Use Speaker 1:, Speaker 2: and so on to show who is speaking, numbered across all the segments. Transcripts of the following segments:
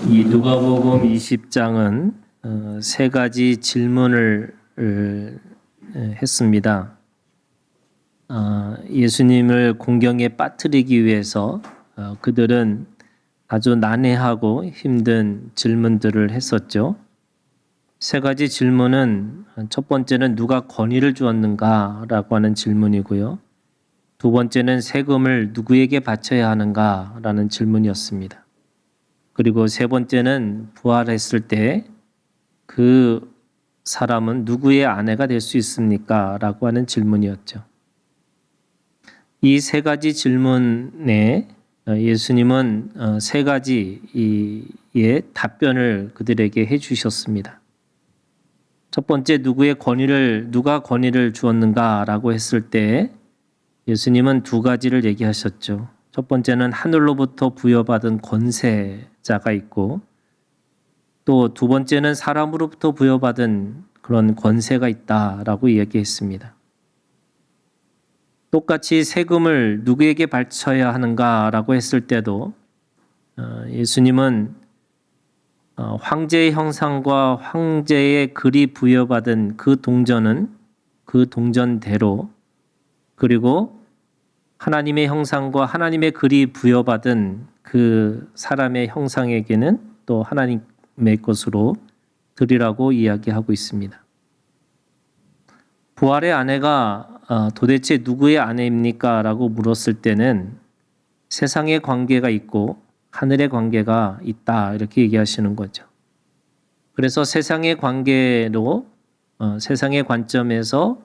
Speaker 1: 이 누가복음 20장은 세 가지 질문을 했습니다. 예수님을 공경에 빠뜨리기 위해서 그들은 아주 난해하고 힘든 질문들을 했었죠. 세 가지 질문은 첫 번째는 누가 권위를 주었는가라고 하는 질문이고요. 두 번째는 세금을 누구에게 바쳐야 하는가라는 질문이었습니다. 그리고 세 번째는 부활했을 때 그 사람은 누구의 아내가 될 수 있습니까? 라고 하는 질문이었죠. 이 세 가지 질문에 예수님은 세 가지의 답변을 그들에게 해주셨습니다. 첫 번째, 누가 권위를 주었는가라고 했을 때 예수님은 두 가지를 얘기하셨죠. 첫 번째는 하늘로부터 부여받은 권세자가 있고, 또 두 번째는 사람으로부터 부여받은 그런 권세가 있다라고 이야기했습니다. 똑같이 세금을 누구에게 바쳐야 하는가라고 했을 때도 예수님은 황제의 형상과 황제의 글이 부여받은 그 동전은 그 동전대로, 그리고 하나님의 형상과 하나님의 글이 부여받은 그 사람의 형상에게는 또 하나님의 것으로 드리라고 이야기하고 있습니다. 부활의 아내가 도대체 누구의 아내입니까? 라고 물었을 때는 세상의 관계가 있고 하늘의 관계가 있다, 이렇게 얘기하시는 거죠. 그래서 세상의 관계로, 세상의 관점에서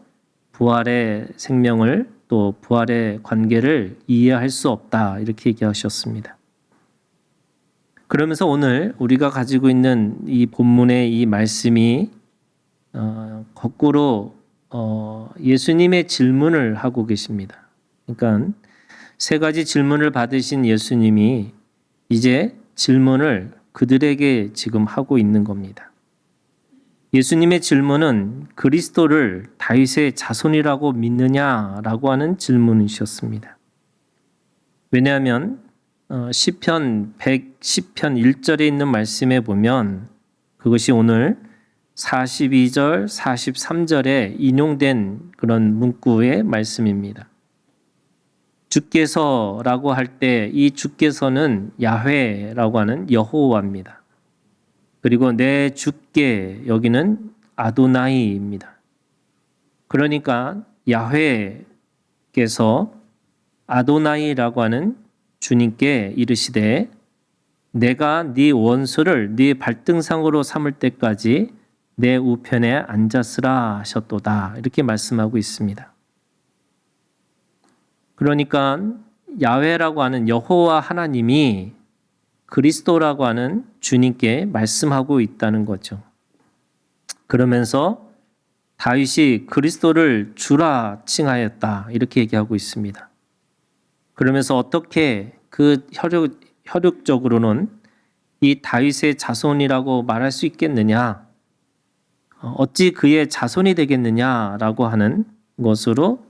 Speaker 1: 부활의 생명을, 또 부활의 관계를 이해할 수 없다, 이렇게 얘기하셨습니다. 그러면서 오늘 우리가 가지고 있는 이 본문의 이 말씀이 거꾸로 예수님의 질문을 하고 계십니다. 그러니까 세 가지 질문을 받으신 예수님이 이제 질문을 그들에게 지금 하고 있는 겁니다. 예수님의 질문은 그리스도를 다윗의 자손이라고 믿느냐라고 하는 질문이셨습니다. 왜냐하면 시편 110편 1절에 있는 말씀에 보면 그것이 오늘 42절, 43절에 인용된 그런 문구의 말씀입니다. 주께서라고 할 때 이 주께서는 야훼라고 하는 여호와입니다. 그리고 내 주께, 여기는 아도나이입니다. 그러니까 야훼께서 아도나이라고 하는 주님께 이르시되 내가 네 원수를 네 발등상으로 삼을 때까지 내 우편에 앉았으라 하셨도다, 이렇게 말씀하고 있습니다. 그러니까 야훼라고 하는 여호와 하나님이 그리스도라고 하는 주님께 말씀하고 있다는 거죠. 그러면서 다윗이 그리스도를 주라 칭하였다, 이렇게 얘기하고 있습니다. 그러면서 어떻게 그 혈육적으로는 이 다윗의 자손이라고 말할 수 있겠느냐? 어찌 그의 자손이 되겠느냐라고 하는 것으로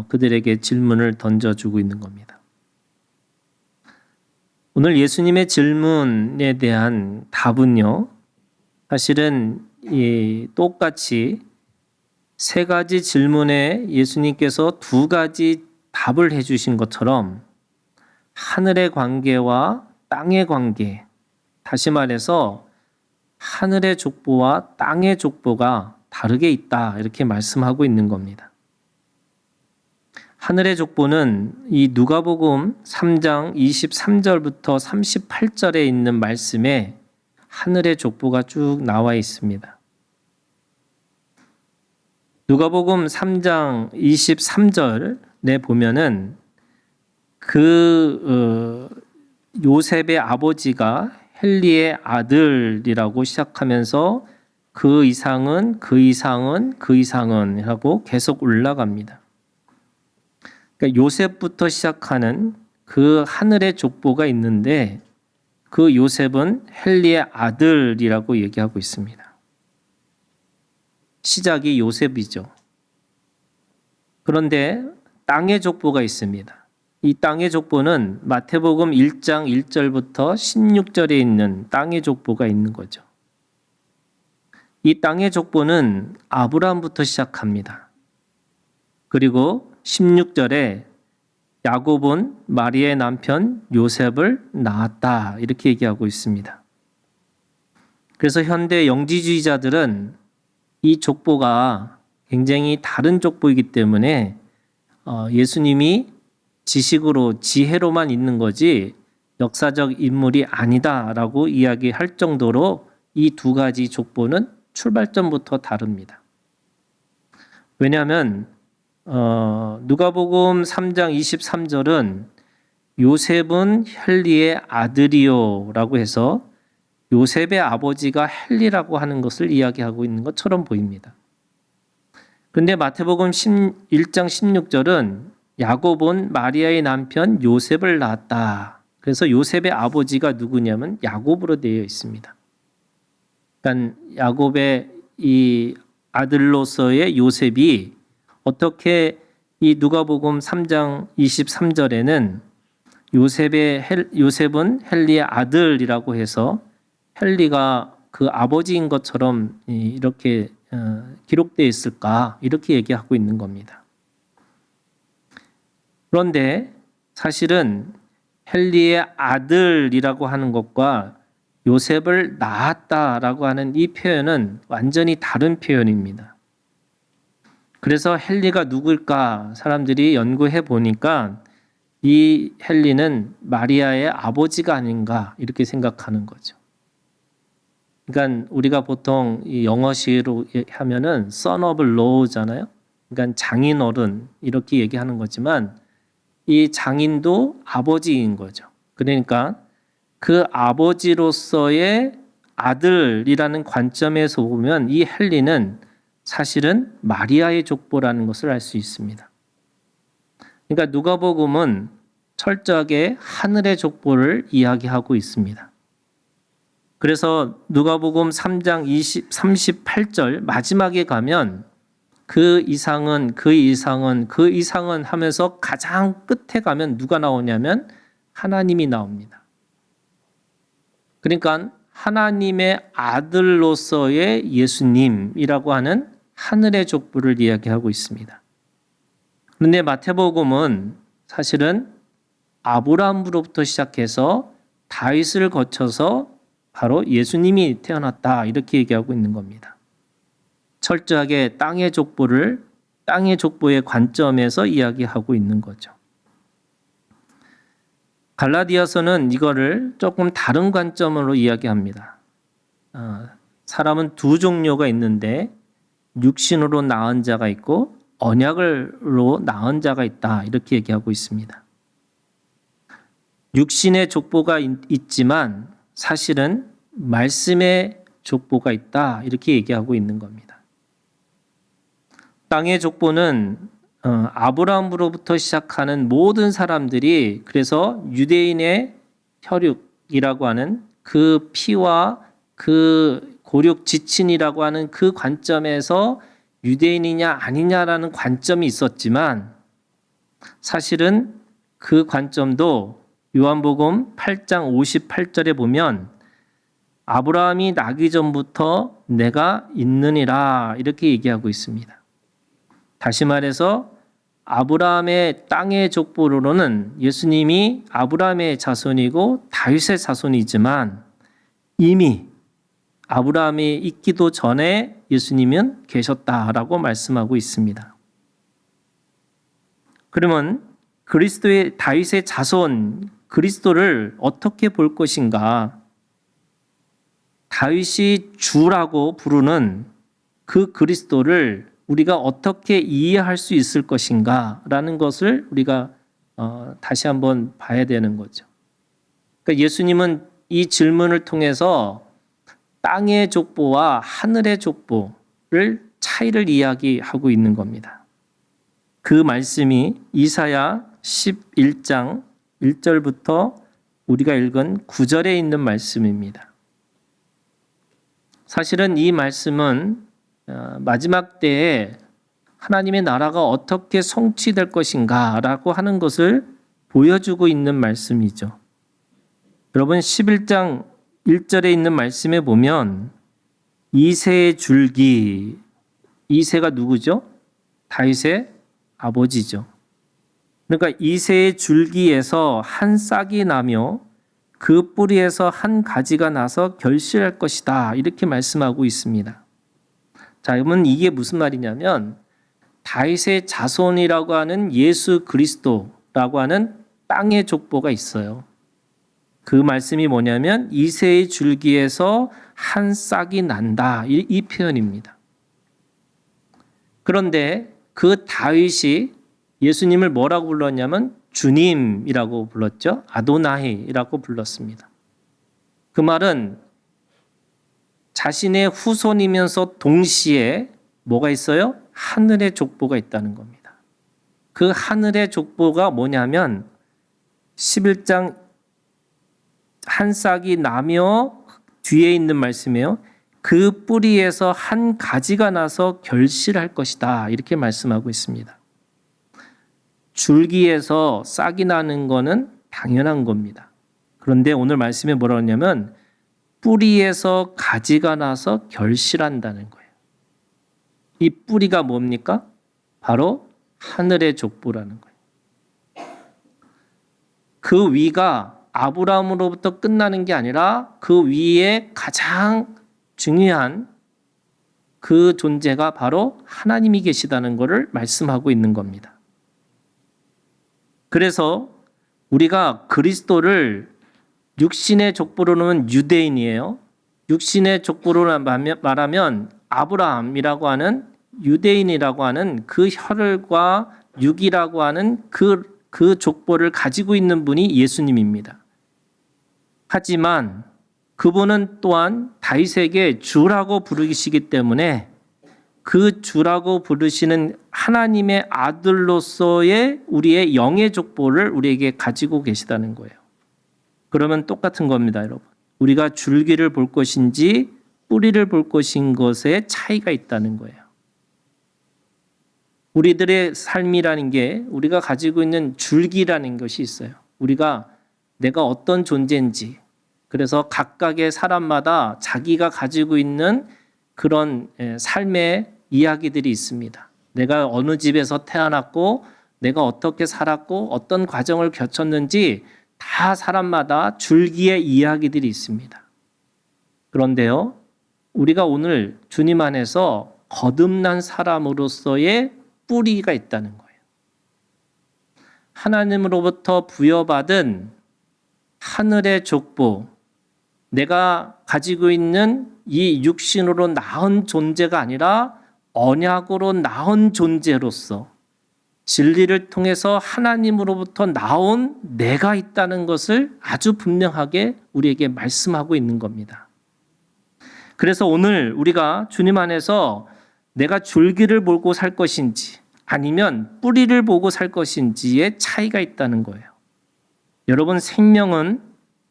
Speaker 1: 그들에게 질문을 던져주고 있는 겁니다. 오늘 예수님의 질문에 대한 답은요, 사실은 똑같이 세 가지 질문에 예수님께서 두 가지 답을 해주신 것처럼 하늘의 관계와 땅의 관계, 다시 말해서 하늘의 족보와 땅의 족보가 다르게 있다, 이렇게 말씀하고 있는 겁니다. 하늘의 족보는 이 누가복음 3장 23절부터 38절에 있는 말씀에 하늘의 족보가 쭉 나와 있습니다. 누가복음 3장 23절에 보면은 요셉의 아버지가 헬리의 아들이라고 시작하면서 그 이상은 하고 계속 올라갑니다. 그러니까 요셉부터 시작하는 그 하늘의 족보가 있는데 그 요셉은 헬리의 아들이라고 얘기하고 있습니다. 시작이 요셉이죠. 그런데 땅의 족보가 있습니다. 이 땅의 족보는 마태복음 1장 1절부터 16절에 있는 땅의 족보가 있는 거죠. 이 땅의 족보는 아브라함부터 시작합니다. 그리고 16절에 야곱은 마리아의 남편 요셉을 낳았다 이렇게 얘기하고 있습니다. 그래서 현대 영지주의자들은 이 족보가 굉장히 다른 족보이기 때문에 예수님이 지식으로 지혜로만 있는 거지 역사적 인물이 아니다라고 이야기할 정도로 이 두 가지 족보는 출발점부터 다릅니다. 왜냐하면 누가복음 3장 23절은 요셉은 헬리의 아들이요라고 해서 요셉의 아버지가 헬리라고 하는 것을 이야기하고 있는 것처럼 보입니다. 그런데 마태복음 1장 16절은 야곱은 마리아의 남편 요셉을 낳았다. 그래서 요셉의 아버지가 누구냐면 야곱으로 되어 있습니다. 그러니까 야곱의 이 아들로서의 요셉이 어떻게 이 누가복음 3장 23절에는 요셉은 헬리의 아들이라고 해서 헬리가 그 아버지인 것처럼 이렇게 기록되어 있을까 이렇게 얘기하고 있는 겁니다. 그런데 사실은 헬리의 아들이라고 하는 것과 요셉을 낳았다라고 하는 이 표현은 완전히 다른 표현입니다. 그래서 헬리가 누굴까 사람들이 연구해 보니까 이 헬리는 마리아의 아버지가 아닌가 이렇게 생각하는 거죠. 그러니까 우리가 보통 이 영어식으로 하면은 son of law잖아요. 그러니까 장인어른 이렇게 얘기하는 거지만 이 장인도 아버지인 거죠. 그러니까 그 아버지로서의 아들이라는 관점에서 보면 이 헬리는 사실은 마리아의 족보라는 것을 알 수 있습니다. 그러니까 누가복음은 철저하게 하늘의 족보를 이야기하고 있습니다. 그래서 누가복음 3장 38절 마지막에 가면 그 이상은 하면서 가장 끝에 가면 누가 나오냐면 하나님이 나옵니다. 그러니까 하나님의 아들로서의 예수님이라고 하는 하늘의 족보를 이야기하고 있습니다. 그런데 마태복음은 사실은 아브라함으로부터 시작해서 다윗을 거쳐서 바로 예수님이 태어났다 이렇게 얘기하고 있는 겁니다. 철저하게 땅의 족보의 관점에서 이야기하고 있는 거죠. 갈라디아서는 이거를 조금 다른 관점으로 이야기합니다. 사람은 두 종류가 있는데 육신으로 낳은 자가 있고 언약으로 낳은 자가 있다 이렇게 얘기하고 있습니다. 육신의 족보가 있지만 사실은 말씀의 족보가 있다 이렇게 얘기하고 있는 겁니다. 땅의 족보는 아브라함으로부터 시작하는 모든 사람들이 그래서 유대인의 혈육이라고 하는 그 피와 그 고륙 지친이라고 하는 그 관점에서 유대인이냐 아니냐라는 관점이 있었지만 사실은 그 관점도 요한복음 8장 58절에 보면 아브라함이 나기 전부터 내가 있느니라 이렇게 얘기하고 있습니다. 다시 말해서 아브라함의 땅의 족보로는 예수님이 아브라함의 자손이고 다윗의 자손이지만 이미 아브라함이 있기도 전에 예수님은 계셨다라고 말씀하고 있습니다. 그러면 그리스도의 다윗의 자손 그리스도를 어떻게 볼 것인가? 다윗이 주라고 부르는 그 그리스도를 우리가 어떻게 이해할 수 있을 것인가 라는 것을 우리가 다시 한번 봐야 되는 거죠. 그러니까 예수님은 이 질문을 통해서 땅의 족보와 하늘의 족보를 차이를 이야기하고 있는 겁니다. 그 말씀이 이사야 11장 1절부터 우리가 읽은 9절에 있는 말씀입니다. 사실은 이 말씀은 마지막 때에 하나님의 나라가 어떻게 성취될 것인가 라고 하는 것을 보여주고 있는 말씀이죠. 여러분 11장 1절에 있는 말씀에 보면 이새의 줄기, 이새가 누구죠? 다윗의 아버지죠. 그러니까 이새의 줄기에서 한 싹이 나며 그 뿌리에서 한 가지가 나서 결실할 것이다. 이렇게 말씀하고 있습니다. 자, 그러면 이게 무슨 말이냐면 다윗의 자손이라고 하는 예수 그리스도라고 하는 땅의 족보가 있어요. 그 말씀이 뭐냐면 이새의 줄기에서 한 싹이 난다. 이 표현입니다. 그런데 그 다윗이 예수님을 뭐라고 불렀냐면 주님이라고 불렀죠. 아도나이라고 불렀습니다. 그 말은 자신의 후손이면서 동시에 뭐가 있어요? 하늘의 족보가 있다는 겁니다. 그 하늘의 족보가 뭐냐면 11장 한 싹이 나며 뒤에 있는 말씀이에요. 그 뿌리에서 한 가지가 나서 결실할 것이다. 이렇게 말씀하고 있습니다. 줄기에서 싹이 나는 거는 당연한 겁니다. 그런데 오늘 말씀에 뭐라고 하냐면 뿌리에서 가지가 나서 결실한다는 거예요. 이 뿌리가 뭡니까? 바로 하늘의 족보라는 거예요. 그 위가 아브라함으로부터 끝나는 게 아니라 그 위에 가장 중요한 그 존재가 바로 하나님이 계시다는 것을 말씀하고 있는 겁니다. 그래서 우리가 그리스도를 육신의 족보로는 유대인이에요. 육신의 족보로 말하면 아브라함이라고 하는 유대인이라고 하는 그 혈과 육이라고 하는 그 족보를 가지고 있는 분이 예수님입니다. 하지만 그분은 또한 다윗에게 주라고 부르시기 때문에 그 주라고 부르시는 하나님의 아들로서의 우리의 영의 족보를 우리에게 가지고 계시다는 거예요. 그러면 똑같은 겁니다, 여러분. 우리가 줄기를 볼 것인지 뿌리를 볼 것인 것에 차이가 있다는 거예요. 우리들의 삶이라는 게 우리가 가지고 있는 줄기라는 것이 있어요. 내가 어떤 존재인지, 그래서 각각의 사람마다 자기가 가지고 있는 그런 삶의 이야기들이 있습니다. 내가 어느 집에서 태어났고 내가 어떻게 살았고 어떤 과정을 거쳤는지 다 사람마다 줄기의 이야기들이 있습니다. 그런데요, 우리가 오늘 주님 안에서 거듭난 사람으로서의 뿌리가 있다는 거예요. 하나님으로부터 부여받은 하늘의 족보, 내가 가지고 있는 이 육신으로 나은 존재가 아니라 언약으로 나은 존재로서 진리를 통해서 하나님으로부터 나온 내가 있다는 것을 아주 분명하게 우리에게 말씀하고 있는 겁니다. 그래서 오늘 우리가 주님 안에서 내가 줄기를 보고 살 것인지 아니면 뿌리를 보고 살 것인지의 차이가 있다는 거예요. 여러분, 생명은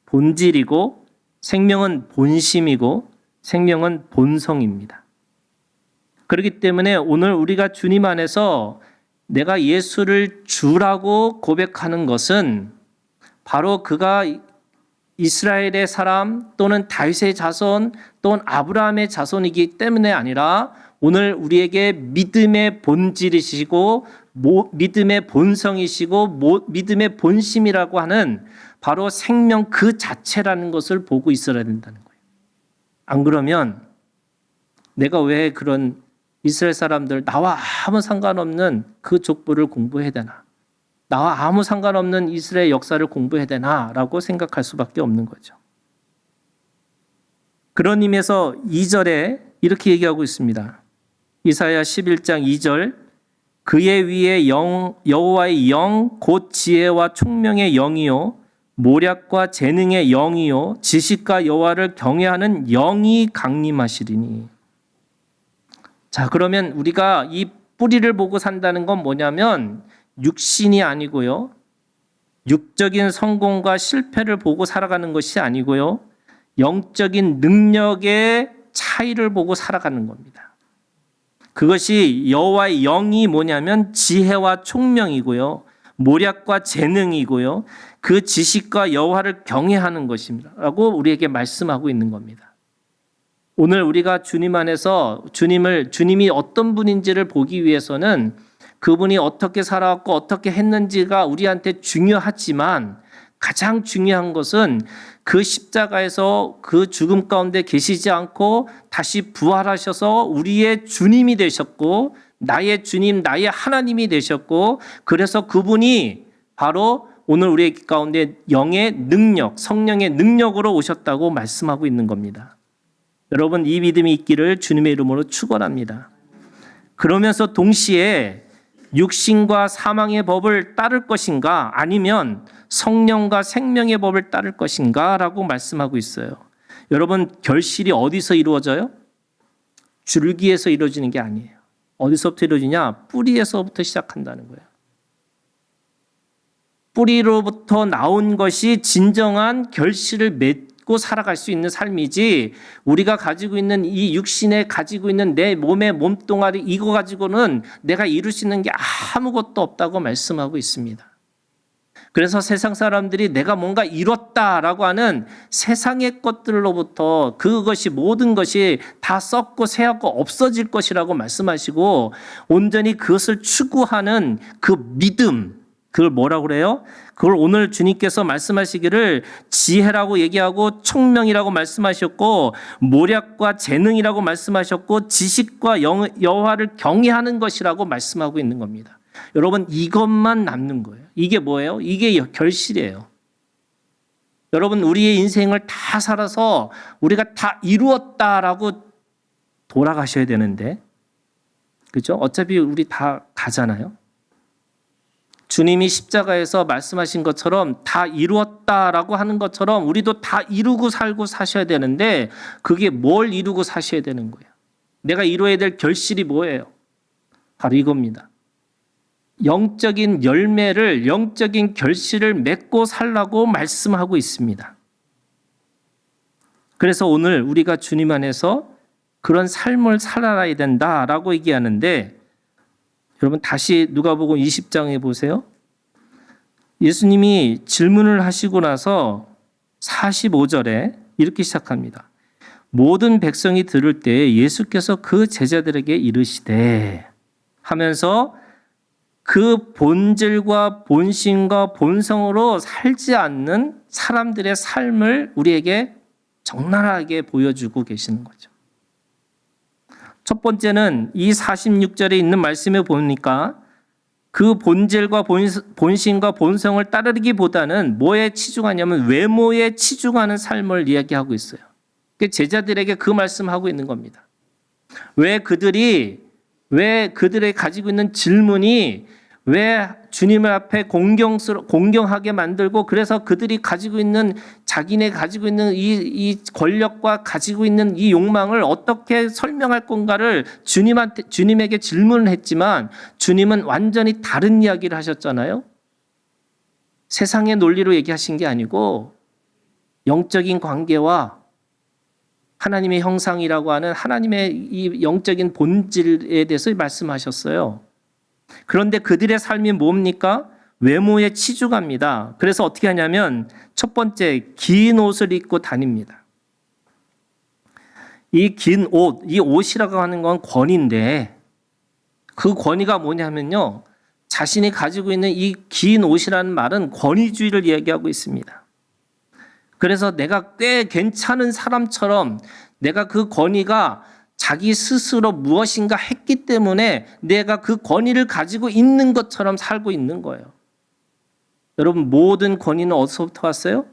Speaker 1: 본질이고 생명은 본심이고 생명은 본성입니다. 그렇기 때문에 오늘 우리가 주님 안에서 내가 예수를 주라고 고백하는 것은 바로 그가 이스라엘의 사람 또는 다윗의 자손 또는 아브라함의 자손이기 때문에 아니라 오늘 우리에게 믿음의 본질이시고 믿음의 본성이시고 믿음의 본심이라고 하는 바로 생명 그 자체라는 것을 보고 있어야 된다는 거예요. 안 그러면 내가 왜 그런 이스라엘 사람들 나와 아무 상관없는 그 족보를 공부해야 되나? 나와 아무 상관없는 이스라엘 역사를 공부해야 되나? 라고 생각할 수밖에 없는 거죠. 그런 의미에서 2절에 이렇게 얘기하고 있습니다. 이사야 11장 2절, 그의 위에 여호와의 영 곧 지혜와 총명의 영이요 모략과 재능의 영이요 지식과 여호와를 경외하는 영이 강림하시리니. 자, 그러면 우리가 이 뿌리를 보고 산다는 건 뭐냐면 육신이 아니고요, 육적인 성공과 실패를 보고 살아가는 것이 아니고요, 영적인 능력의 차이를 보고 살아가는 겁니다. 그것이 여호와의 영이 뭐냐면 지혜와 총명이고요, 모략과 재능이고요. 그 지식과 여호와를 경외하는 것입니다. 라고 우리에게 말씀하고 있는 겁니다. 오늘 우리가 주님 안에서 주님이 어떤 분인지를 보기 위해서는 그분이 어떻게 살아왔고 어떻게 했는지가 우리한테 중요하지만 가장 중요한 것은 그 십자가에서 그 죽음 가운데 계시지 않고 다시 부활하셔서 우리의 주님이 되셨고 나의 주님, 나의 하나님이 되셨고 그래서 그분이 바로 오늘 우리 가운데 영의 능력, 성령의 능력으로 오셨다고 말씀하고 있는 겁니다. 여러분 이 믿음이 있기를 주님의 이름으로 축원합니다. 그러면서 동시에 육신과 사망의 법을 따를 것인가 아니면 성령과 생명의 법을 따를 것인가 라고 말씀하고 있어요. 여러분 결실이 어디서 이루어져요? 줄기에서 이루어지는 게 아니에요. 어디서부터 이루어지냐? 뿌리에서부터 시작한다는 거예요. 뿌리로부터 나온 것이 진정한 결실을 맺고 살아갈 수 있는 삶이지 우리가 가지고 있는 이 육신에 가지고 있는 내 몸의 몸뚱아리 이거 가지고는 내가 이룰 수 있는 게 아무것도 없다고 말씀하고 있습니다. 그래서 세상 사람들이 내가 뭔가 이뤘다라고 하는 세상의 것들로부터 그것이 모든 것이 다 썩고 새하고 없어질 것이라고 말씀하시고 온전히 그것을 추구하는 그 믿음 그걸 뭐라고 그래요? 그걸 오늘 주님께서 말씀하시기를 지혜라고 얘기하고 총명이라고 말씀하셨고 모략과 재능이라고 말씀하셨고 지식과 여호와를 경외하는 것이라고 말씀하고 있는 겁니다. 여러분 이것만 남는 거예요. 이게 뭐예요? 이게 결실이에요. 여러분 우리의 인생을 다 살아서 우리가 다 이루었다라고 돌아가셔야 되는데 그렇죠? 어차피 우리 다 가잖아요. 주님이 십자가에서 말씀하신 것처럼 다 이루었다라고 하는 것처럼 우리도 다 이루고 살고 사셔야 되는데 그게 뭘 이루고 사셔야 되는 거예요? 내가 이루어야 될 결실이 뭐예요? 바로 이겁니다. 영적인 열매를 영적인 결실을 맺고 살라고 말씀하고 있습니다. 그래서 오늘 우리가 주님 안에서 그런 삶을 살아야 된다라고 얘기하는데 여러분 다시 누가복음 20장에 보세요. 예수님이 질문을 하시고 나서 45절에 이렇게 시작합니다. 모든 백성이 들을 때 예수께서 그 제자들에게 이르시되 하면서 그 본질과 본심과 본성으로 살지 않는 사람들의 삶을 우리에게 적나라하게 보여주고 계시는 거죠. 첫 번째는 이 46절에 있는 말씀에 보니까 그 본질과 본심과 본성을 따르기보다는 뭐에 치중하냐면 외모에 치중하는 삶을 이야기하고 있어요. 제자들에게 그 말씀하고 있는 겁니다. 왜 그들이 가지고 있는 질문이 왜 주님을 앞에 공경하게 만들고 그래서 그들이 가지고 있는 자기네 가지고 있는 이 권력과 가지고 있는 이 욕망을 어떻게 설명할 건가를 주님에게 질문을 했지만 주님은 완전히 다른 이야기를 하셨잖아요. 세상의 논리로 얘기하신 게 아니고 영적인 관계와 하나님의 형상이라고 하는 하나님의 이 영적인 본질에 대해서 말씀하셨어요. 그런데 그들의 삶이 뭡니까? 외모에 치중합니다. 그래서 어떻게 하냐면 첫 번째 긴 옷을 입고 다닙니다. 이 긴 옷, 이 옷이라고 하는 건 권위인데 그 권위가 뭐냐면요. 자신이 가지고 있는 이 긴 옷이라는 말은 권위주의를 이야기하고 있습니다. 그래서 내가 꽤 괜찮은 사람처럼 내가 그 권위가 자기 스스로 무엇인가 했기 때문에 내가 그 권위를 가지고 있는 것처럼 살고 있는 거예요. 여러분 모든 권위는 어디서부터 왔어요?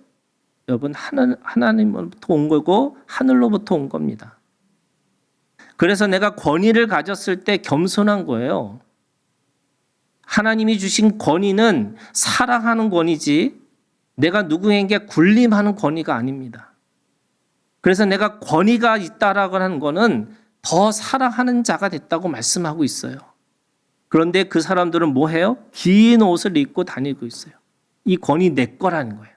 Speaker 1: 여러분 하나님으로부터 온 거고 하늘로부터 온 겁니다. 그래서 내가 권위를 가졌을 때 겸손한 거예요. 하나님이 주신 권위는 사랑하는 권위지 내가 누구에게 군림하는 권위가 아닙니다. 그래서 내가 권위가 있다라고 하는 거는 더 사랑하는 자가 됐다고 말씀하고 있어요. 그런데 그 사람들은 뭐 해요? 긴 옷을 입고 다니고 있어요. 이 권위 내 거라는 거예요.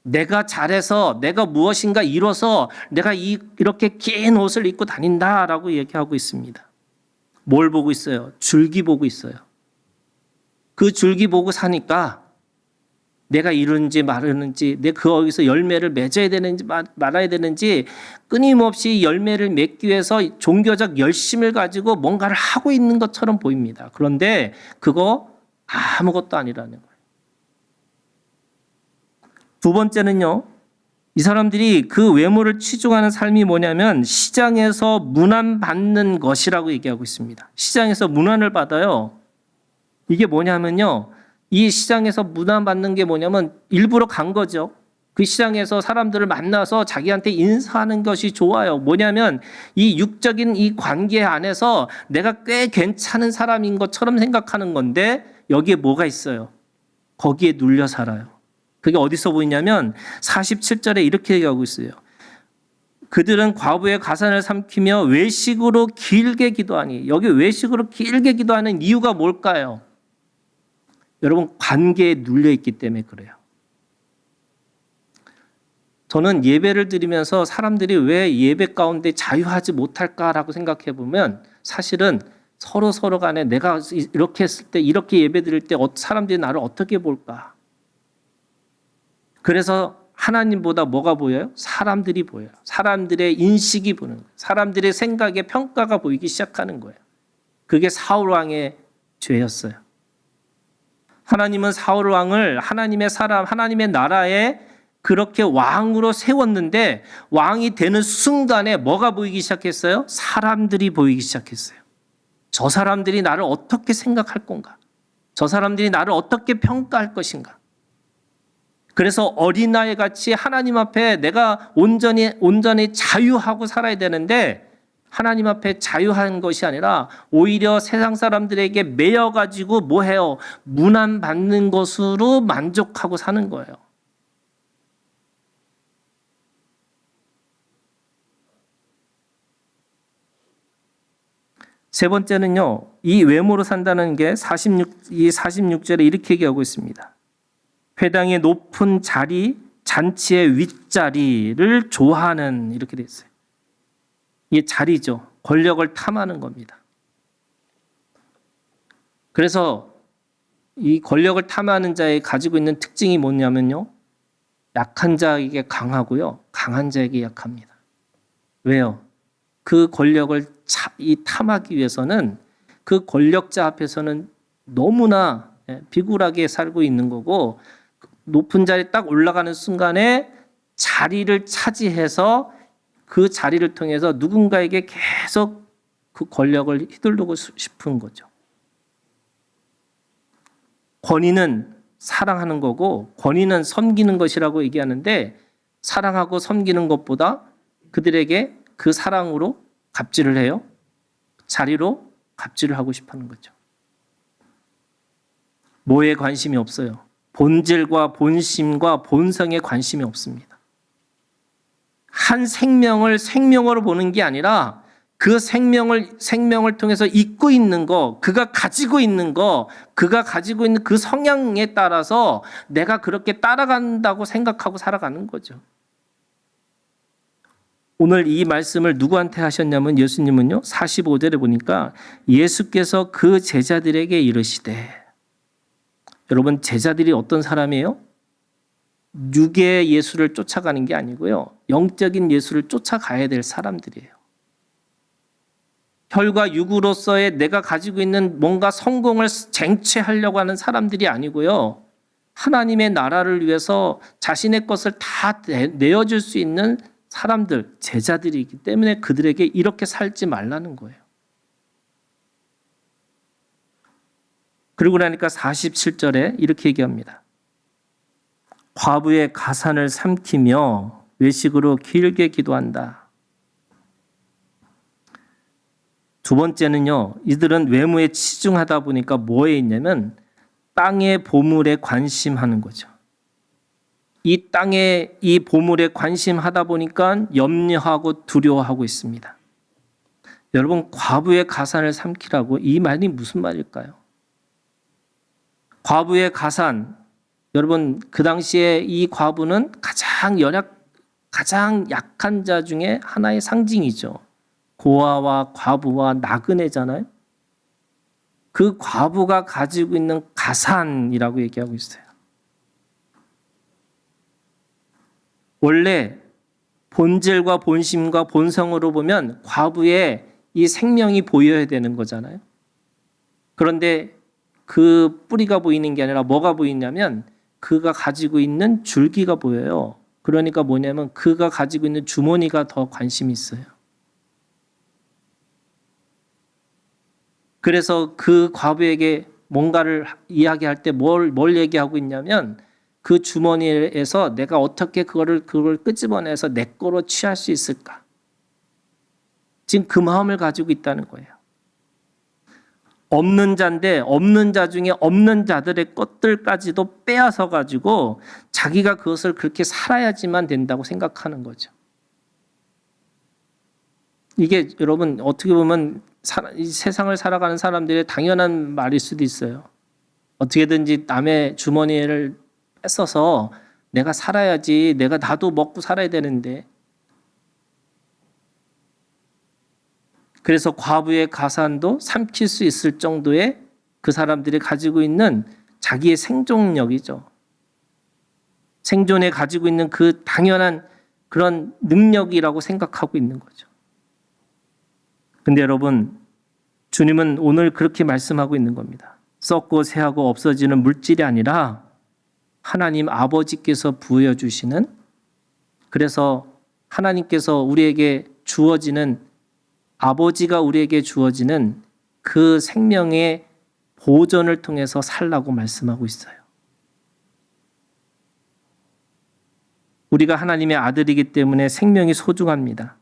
Speaker 1: 내가 잘해서 내가 무엇인가 이뤄서 내가 이렇게 긴 옷을 입고 다닌다라고 얘기하고 있습니다. 뭘 보고 있어요? 줄기 보고 있어요. 그 줄기 보고 사니까 내가 이러는지 말하는지, 내가 거기서 열매를 맺어야 되는지 말아야 되는지 끊임없이 열매를 맺기 위해서 종교적 열심을 가지고 뭔가를 하고 있는 것처럼 보입니다. 그런데 그거 아무것도 아니라는 거예요. 두 번째는요, 이 사람들이 그 외모를 치중하는 삶이 뭐냐면 시장에서 문안받는 것이라고 얘기하고 있습니다. 시장에서 문안을 받아요. 이게 뭐냐면요, 이 시장에서 문안받는 게 뭐냐면 일부러 간 거죠. 그 시장에서 사람들을 만나서 자기한테 인사하는 것이 좋아요. 뭐냐면 이 육적인 이 관계 안에서 내가 꽤 괜찮은 사람인 것처럼 생각하는 건데 여기에 뭐가 있어요? 거기에 눌려 살아요. 그게 어디서 보이냐면 47절에 이렇게 얘기하고 있어요. 그들은 과부의 가산을 삼키며 외식으로 길게 기도하니, 여기 외식으로 길게 기도하는 이유가 뭘까요? 여러분, 관계에 눌려 있기 때문에 그래요. 저는 예배를 드리면서 사람들이 왜 예배 가운데 자유하지 못할까라고 생각해 보면 사실은 서로 간에 내가 이렇게 했을 때, 이렇게 예배 드릴 때 사람들이 나를 어떻게 볼까? 그래서 하나님보다 뭐가 보여요? 사람들이 보여요. 사람들의 인식이 보는 거예요. 사람들의 생각에 평가가 보이기 시작하는 거예요. 그게 사울 왕의 죄였어요. 하나님은 사울 왕을 하나님의 사람, 하나님의 나라에 그렇게 왕으로 세웠는데 왕이 되는 순간에 뭐가 보이기 시작했어요? 사람들이 보이기 시작했어요. 저 사람들이 나를 어떻게 생각할 건가? 저 사람들이 나를 어떻게 평가할 것인가? 그래서 어린아이 같이 하나님 앞에 내가 온전히 자유하고 살아야 되는데 하나님 앞에 자유한 것이 아니라 오히려 세상 사람들에게 매여가지고 뭐 해요? 문안받는 것으로 만족하고 사는 거예요. 세 번째는요, 이 외모로 산다는 게 46절에 이렇게 얘기하고 있습니다. 회당의 높은 자리, 잔치의 윗자리를 좋아하는, 이렇게 돼 있어요. 이게 자리죠. 권력을 탐하는 겁니다. 그래서 이 권력을 탐하는 자의 가지고 있는 특징이 뭐냐면요, 약한 자에게 강하고요, 강한 자에게 약합니다. 왜요? 그 권력을 탐하기 위해서는 그 권력자 앞에서는 너무나 비굴하게 살고 있는 거고, 높은 자리에 딱 올라가는 순간에 자리를 차지해서 그 자리를 통해서 누군가에게 계속 그 권력을 휘두르고 싶은 거죠. 권위는 사랑하는 거고 권위는 섬기는 것이라고 얘기하는데, 사랑하고 섬기는 것보다 그들에게 그 사랑으로 갑질을 해요. 자리로 갑질을 하고 싶어 하는 거죠. 뭐에 관심이 없어요? 본질과 본심과 본성에 관심이 없습니다. 한 생명을 생명으로 보는 게 아니라 그 생명을 통해서 잊고 있는 거, 그가 가지고 있는 거, 그가 가지고 있는 그 성향에 따라서 내가 그렇게 따라간다고 생각하고 살아가는 거죠. 오늘 이 말씀을 누구한테 하셨냐면 예수님은요, 45절에 보니까 예수께서 그 제자들에게 이르시되, 여러분, 제자들이 어떤 사람이에요? 육의 예수를 쫓아가는 게 아니고요, 영적인 예수를 쫓아가야 될 사람들이에요. 혈과 육으로서의 내가 가지고 있는 뭔가 성공을 쟁취하려고 하는 사람들이 아니고요, 하나님의 나라를 위해서 자신의 것을 다 내어줄 수 있는 사람들, 제자들이기 때문에 그들에게 이렇게 살지 말라는 거예요. 그러고 나니까 47절에 이렇게 얘기합니다. 과부의 가산을 삼키며 외식으로 길게 기도한다. 두 번째는요, 이들은 외모에 치중하다 보니까 뭐에 있냐면 땅의 보물에 관심하는 거죠. 이 땅의 이 보물에 관심하다 보니까 염려하고 두려워하고 있습니다. 여러분, 과부의 가산을 삼키라고, 이 말이 무슨 말일까요? 과부의 가산, 여러분, 그 당시에 이 과부는 가장 약한 자 중에 하나의 상징이죠. 고아와 과부와 나그네잖아요. 그 과부가 가지고 있는 가산이라고 얘기하고 있어요. 원래 본질과 본심과 본성으로 보면 과부의 이 생명이 보여야 되는 거잖아요. 그런데 그 뿌리가 보이는 게 아니라 뭐가 보이냐면 그가 가지고 있는 줄기가 보여요. 그러니까 뭐냐면 그가 가지고 있는 주머니가 더 관심이 있어요. 그래서 그 과부에게 뭔가를 이야기할 때 뭘 얘기하고 있냐면 그 주머니에서 내가 어떻게 그걸 끄집어내서 내 거로 취할 수 있을까? 지금 그 마음을 가지고 있다는 거예요. 없는 자인데 없는 자 중에 없는 자들의 것들까지도 빼앗아 가지고 자기가 그것을 그렇게 살아야지만 된다고 생각하는 거죠. 이게 여러분 어떻게 보면 이 세상을 살아가는 사람들의 당연한 말일 수도 있어요. 어떻게든지 남의 주머니를 뺏어서 내가 살아야지, 나도 먹고 살아야 되는데. 그래서 과부의 가산도 삼킬 수 있을 정도의 그 사람들이 가지고 있는 자기의 생존력이죠. 생존에 가지고 있는 그 당연한 그런 능력이라고 생각하고 있는 거죠. 근데 여러분, 주님은 오늘 그렇게 말씀하고 있는 겁니다. 썩고 새하고 없어지는 물질이 아니라 하나님 아버지께서 부어 주시는, 그래서 하나님께서 우리에게 주어지는, 아버지가 우리에게 주어지는 그 생명의 보존을 통해서 살라고 말씀하고 있어요. 우리가 하나님의 아들이기 때문에 생명이 소중합니다.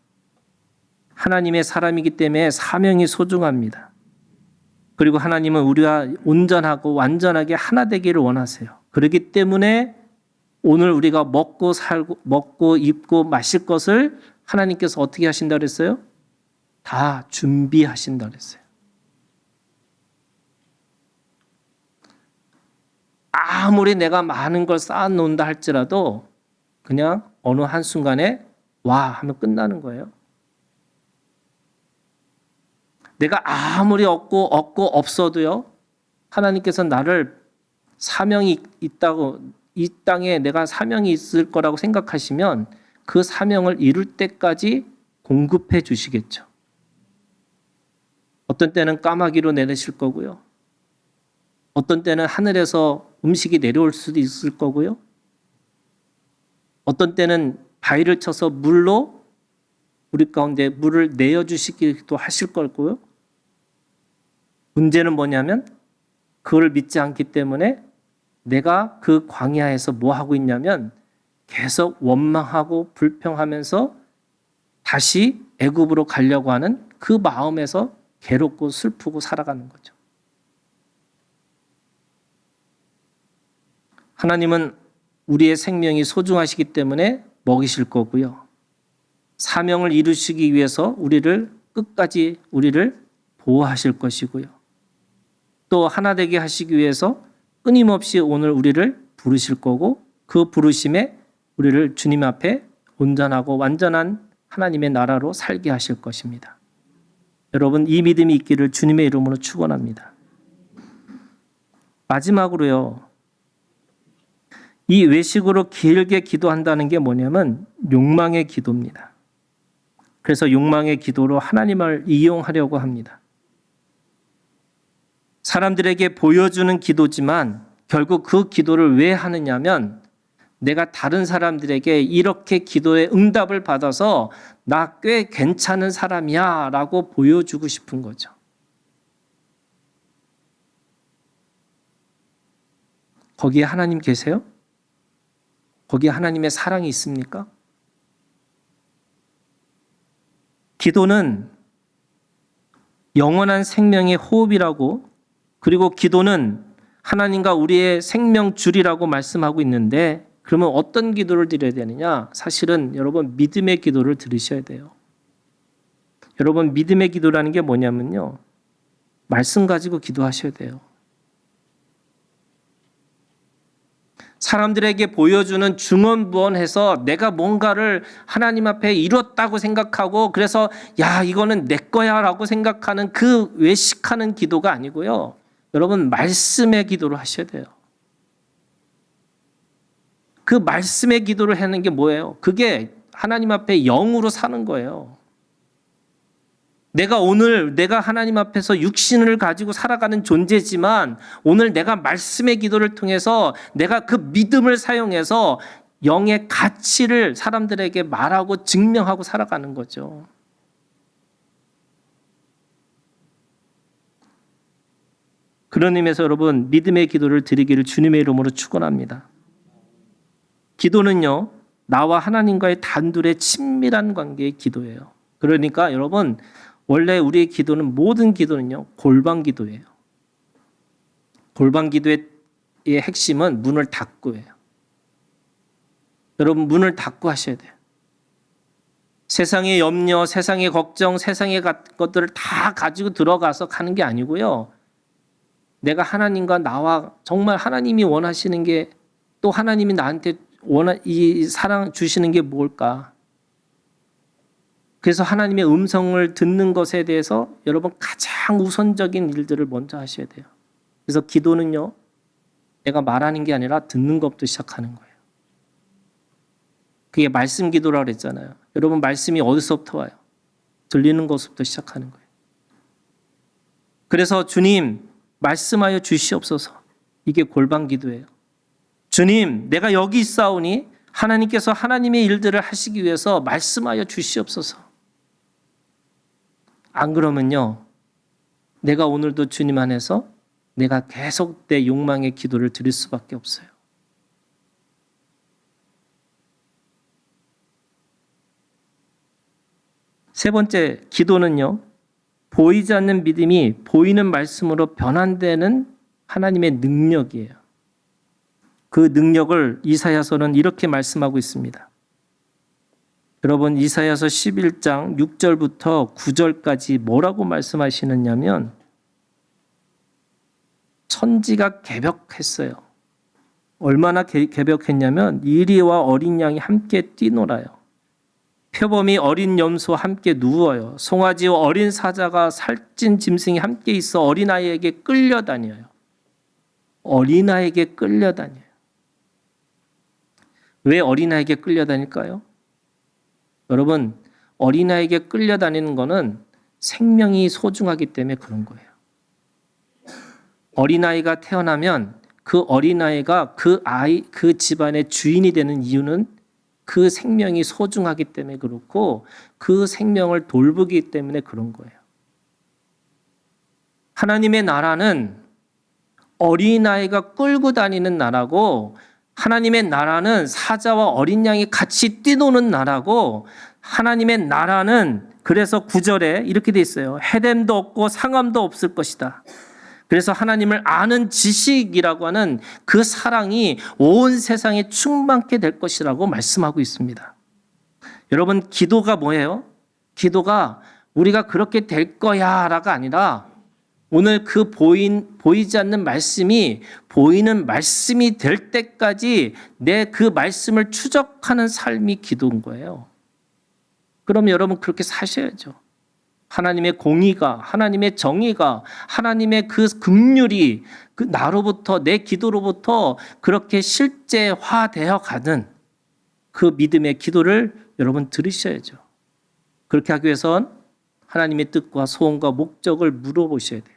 Speaker 1: 하나님의 사람이기 때문에 사명이 소중합니다. 그리고 하나님은 우리가 온전하고 완전하게 하나 되기를 원하세요. 그렇기 때문에 오늘 우리가 먹고 살고 먹고 입고 마실 것을 하나님께서 어떻게 하신다 그랬어요? 다 준비하신다 그랬어요. 아무리 내가 많은 걸 쌓아놓는다 할지라도 그냥 어느 한순간에 와 하면 끝나는 거예요. 내가 아무리 얻고 없어도요, 하나님께서 나를 사명이 있다고, 이 땅에 내가 사명이 있을 거라고 생각하시면 그 사명을 이룰 때까지 공급해 주시겠죠. 어떤 때는 까마귀로 내리실 거고요. 어떤 때는 하늘에서 음식이 내려올 수도 있을 거고요. 어떤 때는 바위를 쳐서 물로 우리 가운데 물을 내어주시기도 하실 거고요. 문제는 뭐냐면 그걸 믿지 않기 때문에 내가 그 광야에서 뭐 하고 있냐면 계속 원망하고 불평하면서 다시 애굽으로 가려고 하는 그 마음에서 괴롭고 슬프고 살아가는 거죠. 하나님은 우리의 생명이 소중하시기 때문에 먹이실 거고요. 사명을 이루시기 위해서 우리를 끝까지 우리를 보호하실 것이고요. 또 하나 되게 하시기 위해서 끊임없이 오늘 우리를 부르실 거고 그 부르심에 우리를 주님 앞에 온전하고 완전한 하나님의 나라로 살게 하실 것입니다. 여러분, 이 믿음이 있기를 주님의 이름으로 축원합니다. 마지막으로요. 이 외식으로 길게 기도한다는 게 뭐냐면 욕망의 기도입니다. 그래서 욕망의 기도로 하나님을 이용하려고 합니다. 사람들에게 보여주는 기도지만 결국 그 기도를 왜 하느냐면 내가 다른 사람들에게 이렇게 기도의 응답을 받아서 나 꽤 괜찮은 사람이야 라고 보여주고 싶은 거죠. 거기에 하나님 계세요? 거기에 하나님의 사랑이 있습니까? 기도는 영원한 생명의 호흡이라고, 그리고 기도는 하나님과 우리의 생명줄이라고 말씀하고 있는데, 그러면 어떤 기도를 드려야 되느냐? 사실은 여러분 믿음의 기도를 들으셔야 돼요. 여러분 믿음의 기도라는 게 뭐냐면요, 말씀 가지고 기도하셔야 돼요. 사람들에게 보여주는 중언부언해서 내가 뭔가를 하나님 앞에 이뤘다고 생각하고 그래서 야 이거는 내 거야 라고 생각하는 그 외식하는 기도가 아니고요. 여러분 말씀의 기도를 하셔야 돼요. 그 말씀의 기도를 하는 게 뭐예요? 그게 하나님 앞에 영으로 사는 거예요. 내가 하나님 앞에서 육신을 가지고 살아가는 존재지만 오늘 내가 말씀의 기도를 통해서 내가 그 믿음을 사용해서 영의 가치를 사람들에게 말하고 증명하고 살아가는 거죠. 그런 의미에서 여러분 믿음의 기도를 드리기를 주님의 이름으로 축원합니다. 기도는요, 나와 하나님과의 단둘의 친밀한 관계의 기도예요. 그러니까 여러분 원래 우리의 기도는 모든 기도는요 골방 기도예요. 골방 기도의 핵심은 문을 닫고예요. 여러분 문을 닫고 하셔야 돼요. 세상의 염려, 세상의 걱정, 세상의 것들을 다 가지고 들어가서 가는 게 아니고요. 내가 하나님과 나와 정말 하나님이 원하시는 게 또 하나님이 나한테 이 사랑 주시는 게 뭘까? 그래서 하나님의 음성을 듣는 것에 대해서 여러분 가장 우선적인 일들을 먼저 하셔야 돼요. 그래서 기도는요, 내가 말하는 게 아니라 듣는 것부터 시작하는 거예요. 그게 말씀 기도라고 그랬잖아요. 여러분 말씀이 어디서부터 와요? 들리는 것부터 시작하는 거예요. 그래서 주님 말씀하여 주시옵소서. 이게 골방 기도예요. 주님 내가 여기 있사오니 하나님께서 하나님의 일들을 하시기 위해서 말씀하여 주시옵소서. 안 그러면요, 내가 오늘도 주님 안에서 내가 계속 내 욕망의 기도를 드릴 수밖에 없어요. 세 번째, 기도는요, 보이지 않는 믿음이 보이는 말씀으로 변환되는 하나님의 능력이에요. 그 능력을 이사야서는 이렇게 말씀하고 있습니다. 여러분 이사야서 11장 6절부터 9절까지 뭐라고 말씀하시느냐면 천지가 개벽했어요. 얼마나 개벽했냐면 이리와 어린 양이 함께 뛰놀아요. 표범이 어린 염소와 함께 누워요. 송아지와 어린 사자가 살찐 짐승이 함께 있어 어린아이에게 끌려다녀요. 어린아이에게 끌려다녀요. 왜 어린아이에게 끌려다닐까요? 여러분 어린아이에게 끌려다니는 것은 생명이 소중하기 때문에 그런 거예요. 어린아이가 태어나면 그 어린아이가 그 집안의 주인이 되는 이유는 그 생명이 소중하기 때문에 그렇고 그 생명을 돌보기 때문에 그런 거예요. 하나님의 나라는 어린아이가 끌고 다니는 나라고 하나님의 나라는 사자와 어린 양이 같이 뛰노는 나라고 하나님의 나라는 그래서 9절에 이렇게 돼 있어요. 해됨도 없고 상함도 없을 것이다. 그래서 하나님을 아는 지식이라고 하는 그 사랑이 온 세상에 충만케 될 것이라고 말씀하고 있습니다. 여러분 기도가 뭐예요? 기도가 우리가 그렇게 될 거야라가 아니라 오늘 그 보이지 않는 말씀이 보이는 말씀이 될 때까지 내 그 말씀을 추적하는 삶이 기도인 거예요. 그럼 여러분 그렇게 사셔야죠. 하나님의 공의가, 하나님의 정의가, 하나님의 그 긍휼이 그 나로부터 내 기도로부터 그렇게 실제화되어 가는 그 믿음의 기도를 여러분 들으셔야죠. 그렇게 하기 위해선 하나님의 뜻과 소원과 목적을 물어보셔야 돼요.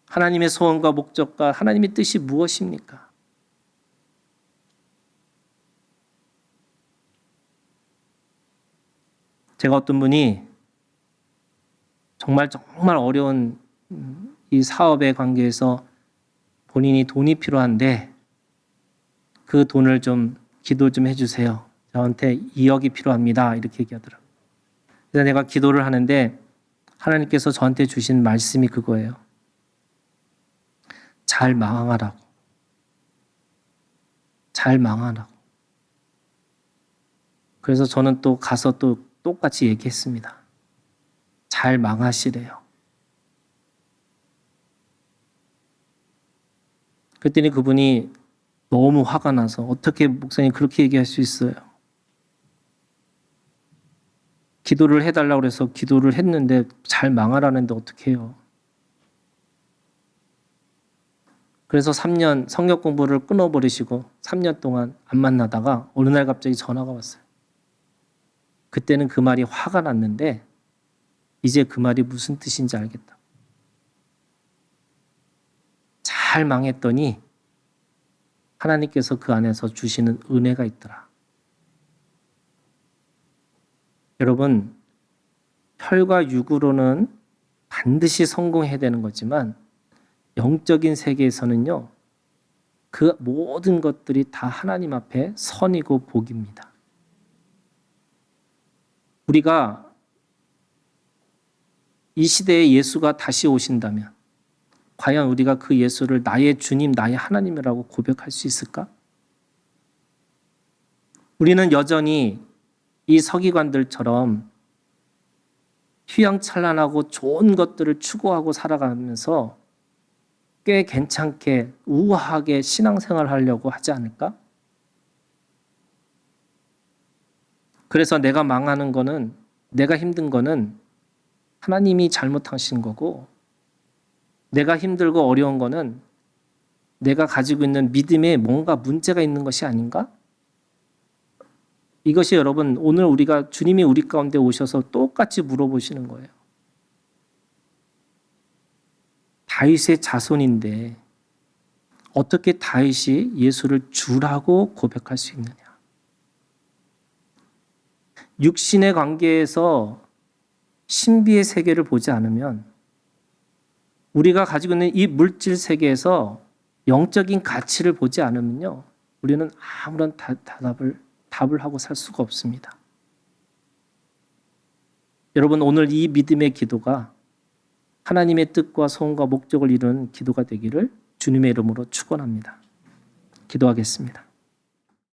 Speaker 1: 하나님의 소원과 목적과 하나님의 뜻이 무엇입니까? 제가 어떤 분이 정말 어려운 이 사업의 관계에서 본인이 돈이 필요한데 그 돈을 좀 기도 좀 해주세요. 저한테 2억이 필요합니다. 이렇게 얘기하더라고요. 그래서 내가 기도를 하는데 하나님께서 저한테 주신 말씀이 그거예요. 잘 망하라고. 잘 망하라고. 그래서 저는 또 가서 또 똑같이 얘기했습니다. 잘 망하시래요. 그랬더니 그분이 너무 화가 나서 어떻게 목사님 그렇게 얘기할 수 있어요? 기도를 해달라고 해서 기도를 했는데 잘 망하라는데 어떻게 해요? 그래서 3년 성경 공부를 끊어버리시고 3년 동안 안 만나다가 어느 날 갑자기 전화가 왔어요. 그때는 그 말이 화가 났는데 이제 그 말이 무슨 뜻인지 알겠다. 잘 망했더니 하나님께서 그 안에서 주시는 은혜가 있더라. 여러분, 혈과 육으로는 반드시 성공해야 되는 거지만 영적인 세계에서는요, 그 모든 것들이 다 하나님 앞에 선이고 복입니다. 우리가 이 시대에 예수가 다시 오신다면 과연 우리가 그 예수를 나의 주님, 나의 하나님이라고 고백할 수 있을까? 우리는 여전히 이 서기관들처럼 휘황찬란하고 좋은 것들을 추구하고 살아가면서 꽤 괜찮게 우아하게 신앙생활을 하려고 하지 않을까? 그래서 내가 망하는 거는, 내가 힘든 거는 하나님이 잘못하신 거고, 내가 힘들고 어려운 거는 내가 가지고 있는 믿음에 뭔가 문제가 있는 것이 아닌가? 이것이 여러분, 오늘 우리가 주님이 우리 가운데 오셔서 똑같이 물어보시는 거예요. 다윗의 자손인데 어떻게 다윗이 예수를 주라고 고백할 수 있느냐? 육신의 관계에서 신비의 세계를 보지 않으면 우리가 가지고 있는 이 물질 세계에서 영적인 가치를 보지 않으면요, 우리는 아무런 답을 하고 살 수가 없습니다. 여러분, 오늘 이 믿음의 기도가 하나님의 뜻과 소원과 목적을 이루는 기도가 되기를 주님의 이름으로 축원합니다. 기도하겠습니다.